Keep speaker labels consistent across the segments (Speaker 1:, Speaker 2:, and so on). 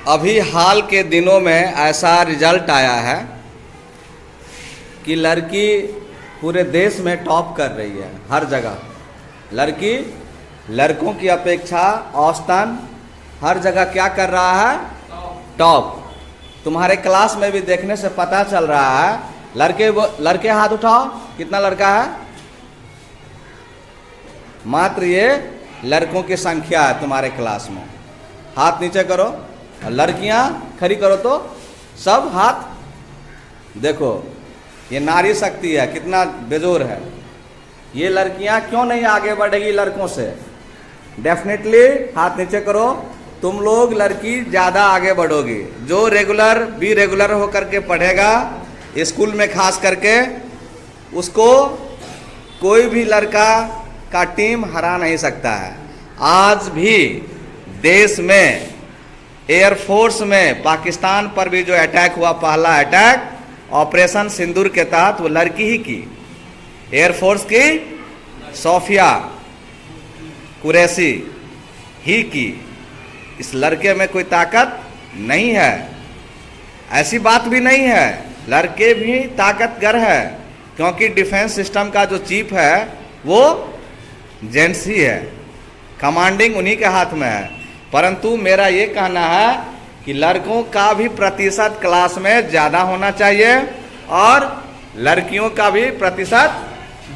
Speaker 1: अभी हाल के दिनों में ऐसा रिजल्ट आया है कि लड़की पूरे देश में टॉप कर रही है। हर जगह लड़की लड़कों की अपेक्षा औसतन हर जगह क्या कर रहा है, टॉप। तुम्हारे क्लास में भी देखने से पता चल रहा है। लड़के हाथ उठाओ, कितना लड़का है? मात्र ये लड़कों की संख्या है तुम्हारे क्लास में। हाथ नीचे करो और लड़कियां खड़ी करो तो सब हाथ। देखो ये नारी शक्ति है, कितना बेजोर है। ये लड़कियां क्यों नहीं आगे बढ़ेगी लड़कों से? डेफिनेटली हाथ नीचे करो। तुम लोग लड़की ज़्यादा आगे बढ़ोगी। जो रेगुलर होकर के पढ़ेगा स्कूल में, खास करके उसको कोई भी लड़का का टीम हरा नहीं सकता है। आज भी देश में एयरफोर्स में पाकिस्तान पर भी जो अटैक हुआ, पहला अटैक ऑपरेशन सिंदूर के तहत, वो लड़की ही की, एयरफोर्स की सोफिया कुरैशी ही की। इस लड़के में कोई ताकत नहीं है, ऐसी बात भी नहीं है। लड़के भी ताकतवर है, क्योंकि डिफेंस सिस्टम का जो चीफ है वो जेंट्स ही है, कमांडिंग उन्हीं के हाथ में है। परंतु मेरा ये कहना है कि लड़कों का भी प्रतिशत क्लास में ज़्यादा होना चाहिए और लड़कियों का भी प्रतिशत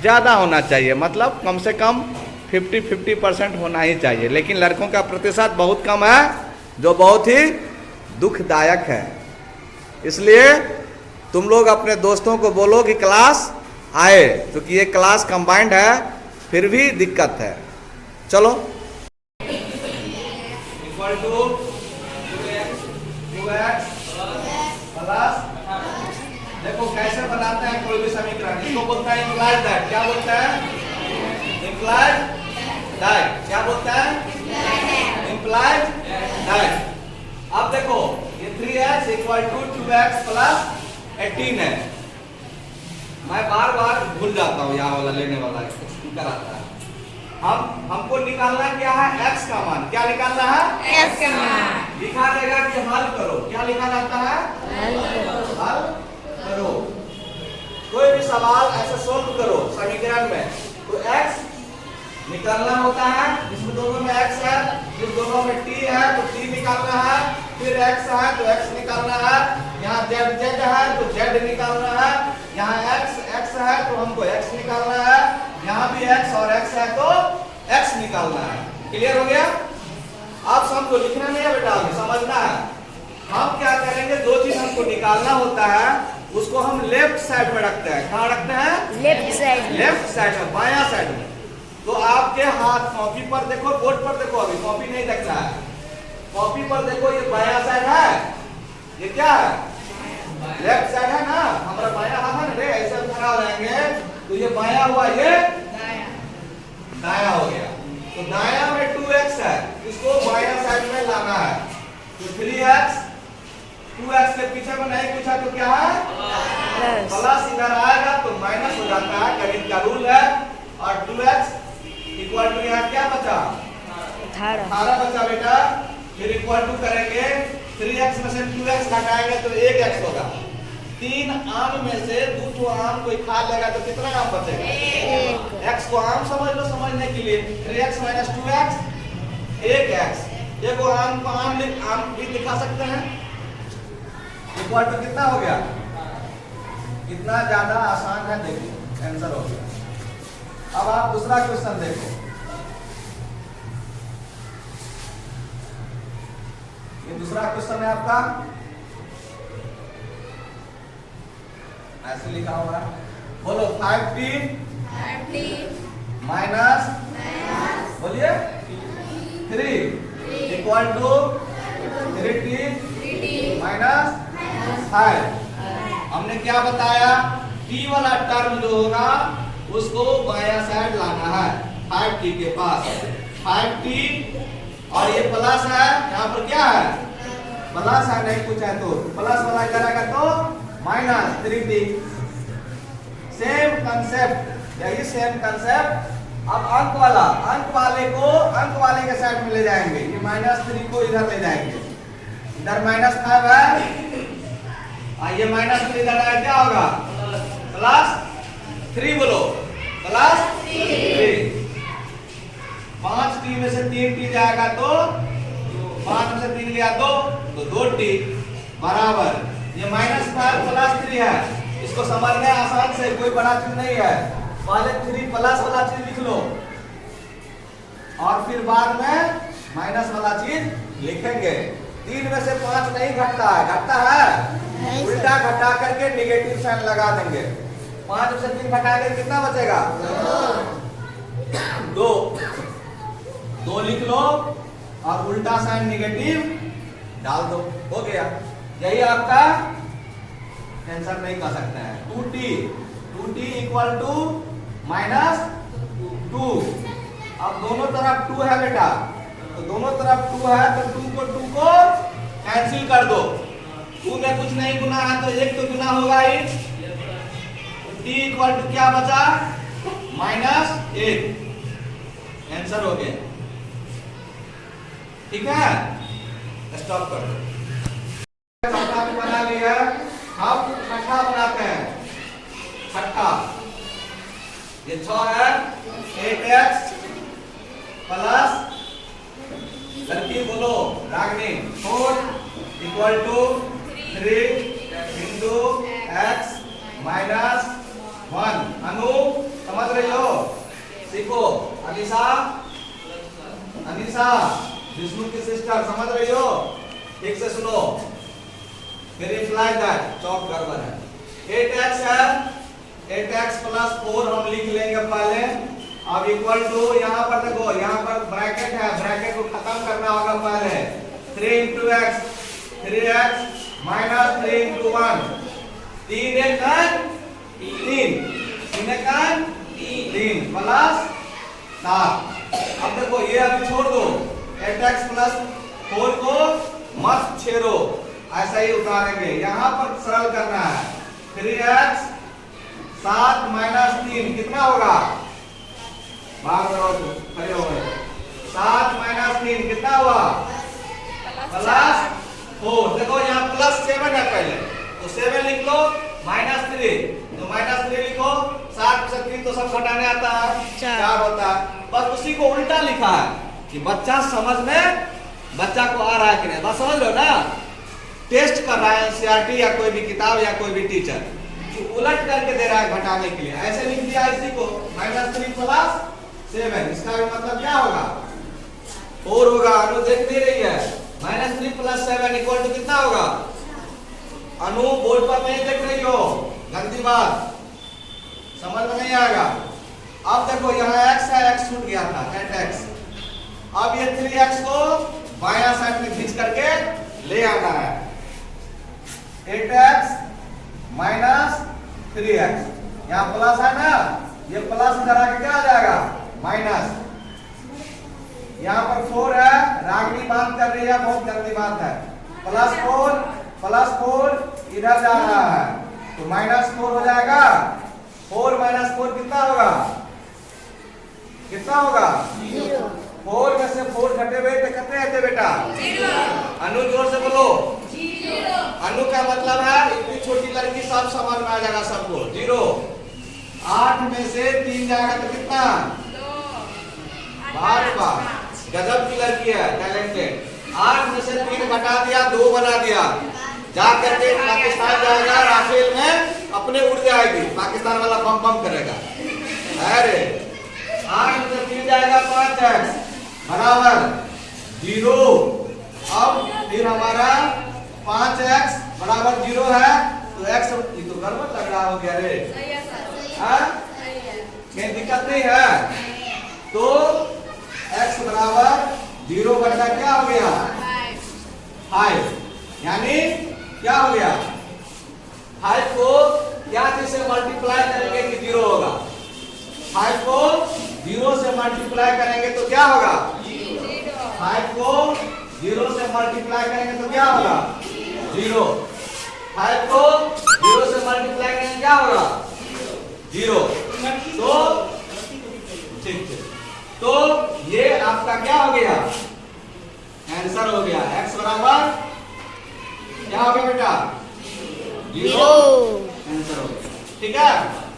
Speaker 1: ज़्यादा होना चाहिए। मतलब कम से कम 50-50% होना ही चाहिए। लेकिन लड़कों का प्रतिशत बहुत कम है, जो बहुत ही दुखदायक है। इसलिए तुम लोग अपने दोस्तों को बोलो कि क्लास आए, क्योंकि ये क्लास कंबाइंड है, फिर भी दिक्कत है। चलो इक्वल टू 2x प्लस, देखो कैसे बनाते हैं कोई भी समीकरण। इसको बोलता है इम्प्लाइड दैट। क्या बोलता है? Implied that. क्या बोलता है? Implied that. अब देखो ये 3x equal to 2x plus 18 है। मैं बार बार भूल जाता हूँ, यहाँ वाला लेने वाला कराता है। हमको निकालना क्या है? x का मान। क्या निकालना है? x का मान। लिखा रहेगा कि हल करो। क्या लिखा जाता है? हल करो। कोई भी सवाल ऐसे सोल्व करो समीकरण में, तो x निकालना होता है। जिसमें दोनों में x है, जिस दोनों में t है तो t निकालना है, फिर x है तो x निकालना है, यहाँ z है तो z निकालना है, यहाँ x है तो हमको x निकालना है, यहाँ भी x और x है तो x निकालना है। क्लियर हो गया? आप समझो, लिखना नहीं है बेटा, समझना है। हम क्या करेंगे, दो चीज हमको निकालना होता है, उसको हम लेफ्ट साइड में रखते हैं। कहाँ रखते हैं? लेफ्ट साइड में, बायां साइड में। तो आपके हाथ कॉपी पर देखो, बोर्ड पर देखो, अभी कॉपी नहीं दिख रहा है। कॉपी पर देखो, ये बायां साइड है, ये क्या है? लेफ्ट साइड है ना। हमारा बायां हाथ है ना रे, ऐसे खड़ा हो जाएंगे तो ये बायां हुआ, ये दायां हो गया। तो दायां में 2x है, इसको बायां साइड में लाना है। तो 3x, 2x के पीछे में नहीं पूछा तो क्या है? प्लस। इधर आएगा तो माइनस हो जाता है, गणित का रूल है। और 2x इक्वल टू यहाँ क्या बचा? 18 बचा बेटा। फिर इक्वल टू करेंगे, 3x में से 2x घटाएंगे तो 1x होगा। 3 आम में से 2 आम कोई खा लेगा तो कितना आम बचेगा? x को आम समझ लो समझने के लिए। 3x minus 2x 1x। देखो आम को आम भी दिखा सकते हैं। इक्वल टू कितना हो गया? कितना ज्यादा आसान है, देखो आंसर हो गया। अब आप दूसरा क्वेश्चन देखो। ये दूसरा क्वेश्चन है आपका, ऐसे लिखा हुआ है। बोलो 5t माइनस, बोलिए 3 इक्वल टू 3t माइनस 5। हमने क्या बताया? t वाला टर्म जो होगा उसको बायां साइड लाना है 5t के पास। 5t और ये प्लस है, यहाँ पर क्या है? प्लस है, नहीं पूछा है तो प्लस वाला इधर आएगा तो माइनस 3t। सेम कंसेप्ट, यही सेम कंसेप्ट। अब अंक वाले को अंक वाले के साइड में ले जाएंगे, ये -3 को इधर ले जाएंगे। इधर -5 है, ये -3 इधर आया, क्या होगा? +3 बोलो, +3। 5t में से 3t जाएगा तो 5 में से 3 लिया 2, तो 2t बराबर, ये -5 +3 है, इसको समझने आसान से, कोई बड़ा चीज नहीं है। पहले 3 प्लस वाला चीज लिख लो और फिर बाद में माइनस वाला चीज लिखेंगे। 3 में से 5 नहीं घटता है, घटता है, उल्टा घटा करके निगेटिव साइन लगा देंगे। 5 में से 3 घटाएंगे कितना बचेगा? 2 लिख लो और उल्टा साइन निगेटिव डाल दो, हो गया। यही आपका आंसर नहीं कर सकते हैं। 2t equal to -2। अब दोनों तरफ 2 है बेटा, तो दोनों तरफ 2 है तो 2 को कैंसिल कर दो। 2 में कुछ नहीं गुना है तो 1 तो गुना होगा ही। t इक्वल टू क्या बचा? -1। आंसर हो गया, ठीक है। स्टॉप कर दो। छठा भी बना लिया, हम छठा बनाते हैं। छठा ये 6 है, 8x प्लस, लड़की बोलो Ragini, 4 equal to 3 into x minus 1। Anu समझ रही हो? सीखो। अनिशा विष्णु की सिस्टर समझ रही हो? ठीक से सुनो। फिर इम्प्लाई दैट चौक गड़बड़ है। 8x है, 8x प्लस 4 हम लिख लेंगे पहले। अब इक्वल टू, यहाँ पर देखो, यहाँ पर ब्रैकेट है, ब्रैकेट को खत्म करना होगा पहले। 3 into x, 3x minus 3 into 1, 3 एक 3, 3 एक 3 प्लस 7। अब देखो ये अभी छोड़ दो, 8x प्लस 4 को मत छेड़ो, ऐसा ही उतारेंगे। यहाँ पर सरल करना है। 3x 7 माइनस 3 कितना होगा? खड़े हो गए। 7 माइनस 3 कितना हुआ? +4। देखो यहाँ +7 है पहले, तो 7 लिख लो, -3 तो -3 लिखो। 7 से 3 तो सब घटाने आता है, 4 होता है। बस उसी को उल्टा लिखा है कि बच्चा समझ में, बच्चा को आ रहा है कि नहीं, बस समझ लो ना। टेस्ट कर रहा है एनसीईआरटी या कोई भी किताब या कोई भी टीचर, कि उलट करके दे रहा है घटाने के लिए। ऐसे लिख दिया इसी को, -3 प्लस 7, इसका भी मतलब क्या होगा? 4 होगा। अनु देख नहीं रही है, -3 प्लस 7 इक्वल टू कितना होगा? अनु बोर्ड पर नहीं देख रही हो, गंदी बात, समझ में नहीं आएगा। अब देखो यहाँ x है, x छूट गया था, 8x। अब ये 3x को बायां साइड में खींच करके ले आना है। 8x माइनस 3x, यहाँ प्लस है ना, ये प्लस इधर आके क्या आ जाएगा? माइनस। यहाँ पर 4 है, रागनी बात कर रही है, बहुत गंदी बात है। +4 इधर जा रहा है तो -4 हो जाएगा। 4 माइनस 4 कितना होगा? कितना होगा? 0। 4 में से 4 घटे हुए तो कितने आते बेटा? 0। अनु जोर से बोलो, 0। अनु का मतलब है इतनी छोटी लड़की सब समझ में आ जाएगा सबको। 0। 8 में से 3 जाएगा तो कितना? 2। गजब की लड़की है, टैलेंटेड। 8 में से 3 घटा दिया, 2 बना दिया, जा करके पाकिस्तान जाएगा, राफेल में अपने उड़ जाएगी, पाकिस्तान वाला बम बम करेगा। अरे 8 में से 3 जाएगा 5x बराबर 0। अब फिर हमारा 5x बराबर 0 है, तो x ये तो गड़बड़ लग रहा हो गया रे, कोई दिक्कत नहीं है। तो x बराबर 0 बटा क्या हो गया? 5। यानी क्या हो गया? 5 को क्या चीज से मल्टीप्लाई करेंगे कि 0 होगा? 5 को 0 से मल्टीप्लाई करेंगे तो क्या होगा? 5 को 0 से मल्टीप्लाई करेंगे तो क्या होगा? 0। 5 को 0 से मल्टीप्लाई करेंगे क्या होगा? 0। तो ठीक, तो ये आपका क्या हो गया? आंसर हो गया। x बराबर कितना हो गया बेटा? 0
Speaker 2: 0।
Speaker 1: आंसर हो गया। ठीक है।